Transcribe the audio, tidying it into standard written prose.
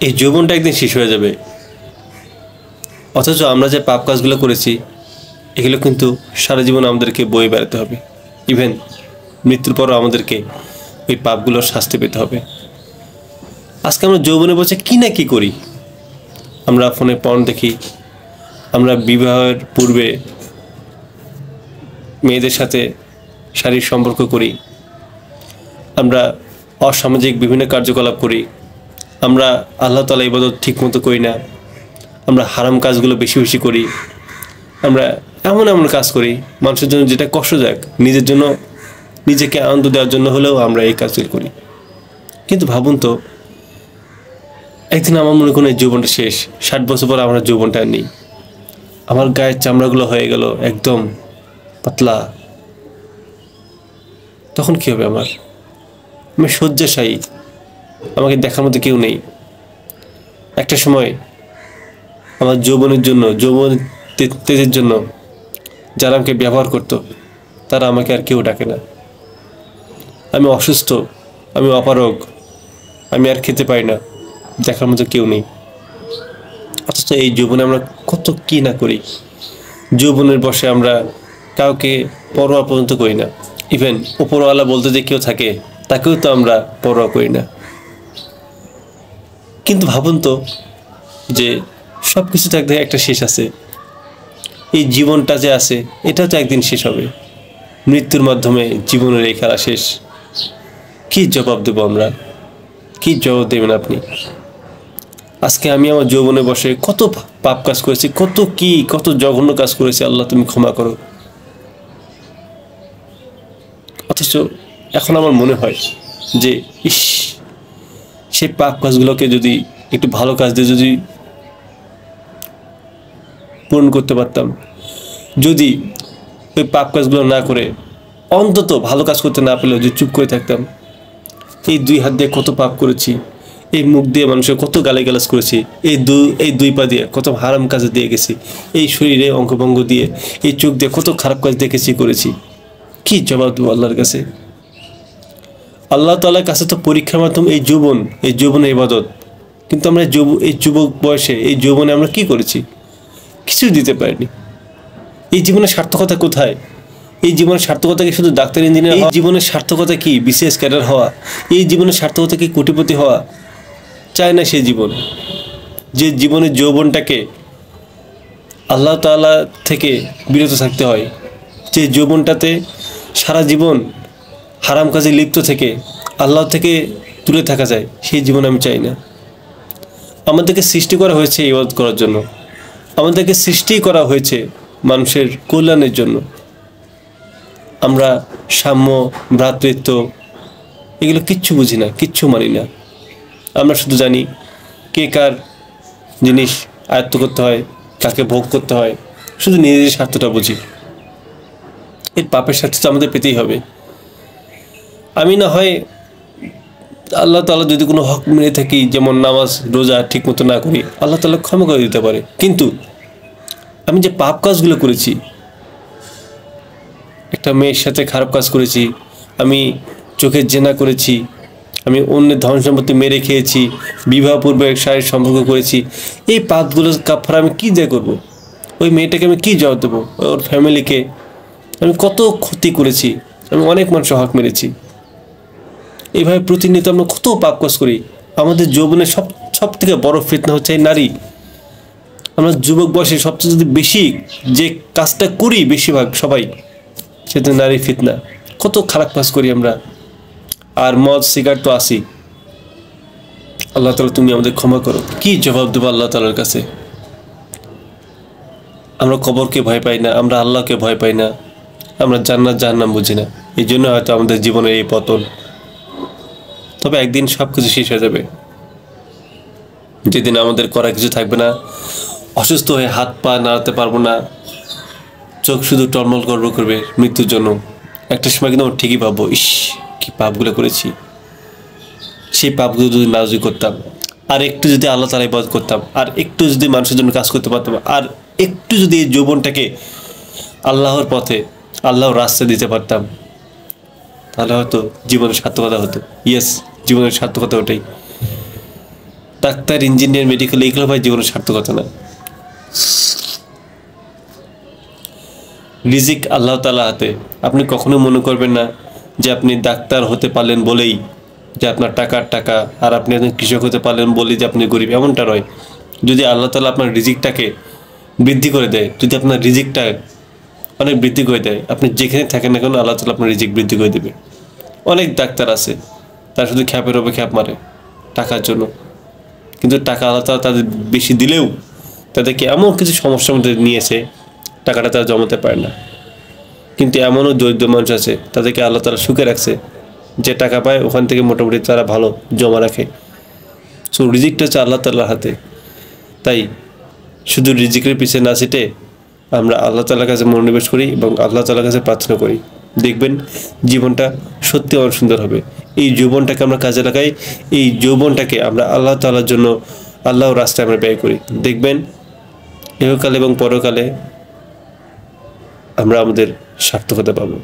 এই যৌবনটা একদিন শেষ হয়ে যাবে, অথচ আমরা যে পাপ কাজগুলো করেছি এগুলো কিন্তু সারা জীবন আমাদেরকে বয়ে বেড়াতে হবে। ইভেন মৃত্যুর পরও আমাদেরকে ওই পাপগুলোর শাস্তি পেতে হবে। আজকে আমরা যৌবনে বসে কি না কি করি। আমরা ফোনে পর্ন দেখি, আমরা বিবাহের পূর্বে মেয়েদের সাথে শারীরিক সম্পর্ক করি, আমরা অসামাজিক বিভিন্ন কার্যকলাপ করি, আমরা আল্লাহ তাআলা ইবাদত ঠিকমতো করি না, আমরা হারাম কাজগুলো বেশি বেশি করি, আমরা এমন এমন কাজ করি মানুষের জন্য যেটা কষ্টদায়ক, নিজের জন্য নিজেকে আনন্দ দেওয়ার জন্য হলেও আমরা এই কাজগুলো করি। কিন্তু ভাবুন তো, একদিন আমার মনে করেন এই যৌবনটা শেষ, 60 বছর পর আমার যৌবনটা আর নেই, আমার গায়ের চামড়াগুলো হয়ে গেল একদম পাতলা, তখন কী হবে? আমি শয্যাশায়ী, আমাকে দেখার মতো কেউ নেই। একটা সময় আমার যৌবনের জন্য, যৌবন তেজের জন্য যারা আমাকে ব্যবহার করতো তারা আমাকে আর কেউ ডাকে না। আমি অসুস্থ, আমি অপারগ, আমি আর খেতে পারি না, দেখার মতো কেউ নেই। অথচ এই যৌবনে আমরা কত কী না করি। যৌবনের বসে আমরা কাউকে পরোয়া পর্যন্ত করি না। ইভেন উপরওয়ালা বলতে যে কেউ থাকে তাকেও তো আমরা পরোয়া করি না। কিন্তু ভাবুন তো যে সব কিছু তো একদিন একটা শেষ আছে। এই জীবনটা যে আছে এটাও তো একদিন শেষ হবে। মৃত্যুর মাধ্যমে জীবনের এই খেলা শেষ। কী জবাব দেবো আমরা? কী জবাব দেবেন আপনি? আজকে আমি আমার যৌবনে বসে কত পাপ কাজ করেছি, কত জঘন্য কাজ করেছি, আল্লাহ তুমি ক্ষমা করো। অথচ এখন আমার মনে হয় যে সেই পাপ কাজগুলোকে যদি একটু ভালো কাজ দিয়ে যদি পূরণ করতে পারতাম, যদি ওই পাপ কাজগুলো না করে অন্তত ভালো কাজ করতে না পেলেও যে চুপ করে থাকতাম। এই 2 হাত দিয়ে কত পাপ করেছি, এই মুখ দিয়ে মানুষের কত গালিগালাজ করেছি, এই দুই পা দিয়ে কত হারাম কাজে দিয়ে গেছি, এই শরীরে অঙ্গভঙ্গ দিয়ে, এই চোখ দিয়ে কত খারাপ কাজ দেখেছি করেছি। কি জবাব দেবো আল্লাহর কাছে? আল্লাহ তাআলার কাছে তো পরীক্ষার মাধ্যমে এই যৌবনের ইবাদত। কিন্তু আমরা এই যুবক বয়সে এই যৌবনে আমরা কি করেছি? কিছু দিতে পারিনি। এই জীবনের সার্থকতা কোথায়? এই জীবনের সার্থকতা কি শুধু ডাক্তার ইঞ্জিনিয়ার? এই জীবনের সার্থকতা কি বিসিএস ক্যাডার হওয়া? এই জীবনের সার্থকতা কি কোটিপতি হওয়া? চায় না সেই জীবন। যে জীবনের যৌবনটাকে আল্লাহ তাআলা থেকে বিরত থাকতে হয়, যে যৌবনটাতে সারা জীবন হারাম কাজে লিপ্ত থেকে আল্লাহ থেকে দূরে থাকা যায়, সেই জীবন আমি চাই না। আমাদেরকে সৃষ্টি করা হয়েছে ইবাদত করার জন্য, আমাদেরকে সৃষ্টি করা হয়েছে মানুষের কল্যাণের জন্য। আমরা সাম্য, ভ্রাতৃত্ব এগুলো কিচ্ছু বুঝি না, কিচ্ছু মানি না। আমরা শুধু জানি কে কার জিনিস আয়ত্ত করতে হয়, কাকে ভোগ করতে হয়, শুধু নিজেদের স্বার্থটা বুঝি। এর পাপের স্বার্থ তো আমাদের পেতেই হবে। আমি না হয় আল্লাহ তাআলা যদি কোনো হক মেরে থাকি, যেমন নামাজ রোজা ঠিক মতো না করি, আল্লাহ তাআলা ক্ষমা করে দিতে পারে। কিন্তু আমি যে পাপ কাজগুলো করেছি, একটা মেয়ের সাথে খারাপ কাজ করেছি, আমি চোখের জেনা করেছি, আমি অন্যের ধন সম্পত্তি মেরে খেয়েছি, বিবাহ পূর্বে শারীরিক সম্পর্ক করেছি, এই পাপগুলোর কাফারা আমি কী দিয়ে করবো? ওই মেয়েটাকে আমি কী জবাব দেবো? ওর ফ্যামিলিকে আমি কত ক্ষতি করেছি, আমি অনেক মানুষের হক মেরেছি। এইভাবে প্রতিনিয়ত আমরা কত পাপ কাজ করি। আমাদের যৌবনের সব থেকে বড় ফিতনা হচ্ছে এই নারী। আমরা যুবক বয়সে সবচেয়ে যদি বেশি যে কাজটা করি বেশিরভাগ সবাই, সেটা নারী ফিতনা। কত খারাপ কাজ করি আমরা। আর মদ সিগারেট তো আসি। আল্লাহ তাআলা তুমি আমাদের ক্ষমা করো। কি জবাব দেবো আল্লাহ তাআলার কাছে? আমরা কবরকে ভয় পাই না, আমরা আল্লাহকে ভয় পাই না, আমরা জান্নাত জাহান্নাম বুঝি না। এই জন্য হয়তো আমাদের জীবনের এই পতন। তবে একদিন সব কিছু শেষ হয়ে যাবে, যেদিন আমাদের করা কিছু থাকবে না, অসুস্থ হয়ে হাত পা নাড়াতে পারবো না, চোখ শুধু টলমল করবে মৃত্যুর জন্য। একটা সময় কিন্তু ঠিকই ভাববো, কি পাপগুলো করেছি। সেই পাপগুলো যদি না করতাম, আর একটু যদি আল্লাহ তাআলা ইবাদত করতাম, আর একটু যদি মানুষের জন্য কাজ করতে পারতাম, আর একটু যদি এই যৌবনটাকে আল্লাহর পথে, আল্লাহর রাস্তায় দিতে পারতাম, তাহলে হয়তো জীবনের সার্থকতা হতো। ইয়েস, জীবনের সার্থকতা ওটাই। ডাক্তার, ইঞ্জিনিয়ার, মেডিকেল, এগুলো ভাই জীবনের সার্থকতা না। রিজিক আল্লাহ তাআলার হাতে। আপনি কখনো মনে করবেন না যে আপনি ডাক্তার হতে পারলেন বলেই যে আপনার টাকা, আর আপনি একজন কৃষক হতে পারলেন বলেই যে আপনি গরিব, এমনটা নয়। যদি আল্লাহ তাআলা আপনার রিজিকটাকে বৃদ্ধি করে দেয়, যদি আপনার রিজিকটা অনেক বৃদ্ধি করে দেয়, আপনি যেখানে থাকেন না কেন আল্লাহ তাআলা আপনার রিজিক বৃদ্ধি করে দেবে। অনেক ডাক্তার আছে তারা শুধু খ্যাপের ওপর খ্যাপ মারে টাকার জন্য, কিন্তু টাকা আল্লাহ তাআলা তাদের বেশি দিলেও তাদেরকে এমন কিছু সমস্যার মধ্যে নিয়েছে টাকাটা তারা জমাতে পারে না। কিন্তু এমনও দরিদ্র মানুষ আছে তাদেরকে আল্লাহ তাআলা সুখে রাখছে, যে টাকা পায় ওখান থেকে মোটামুটি তারা ভালো জমা রাখে। সো রিজিকটা হচ্ছে আল্লাহ তাআলার হাতে। তাই শুধু রিজিকের পিছিয়ে না ছুটে আমরা আল্লাহ তাআলার কাছে মনোনিবেশ করি এবং আল্লাহ তাআলার কাছে প্রার্থনা করি, দেখবেন জীবনটা সত্যি অনেক সুন্দর হবে। এই যৌবনটাকে আমরা কাজে লাগাই, এই যৌবনটাকে আমরা আল্লাহ তাআলার জন্য আল্লাহর রাস্তায় আমরা ব্যয় করি, দেখবেন ইহকালে এবং পরকালে আমরা আমাদের সার্থকতা পাবো।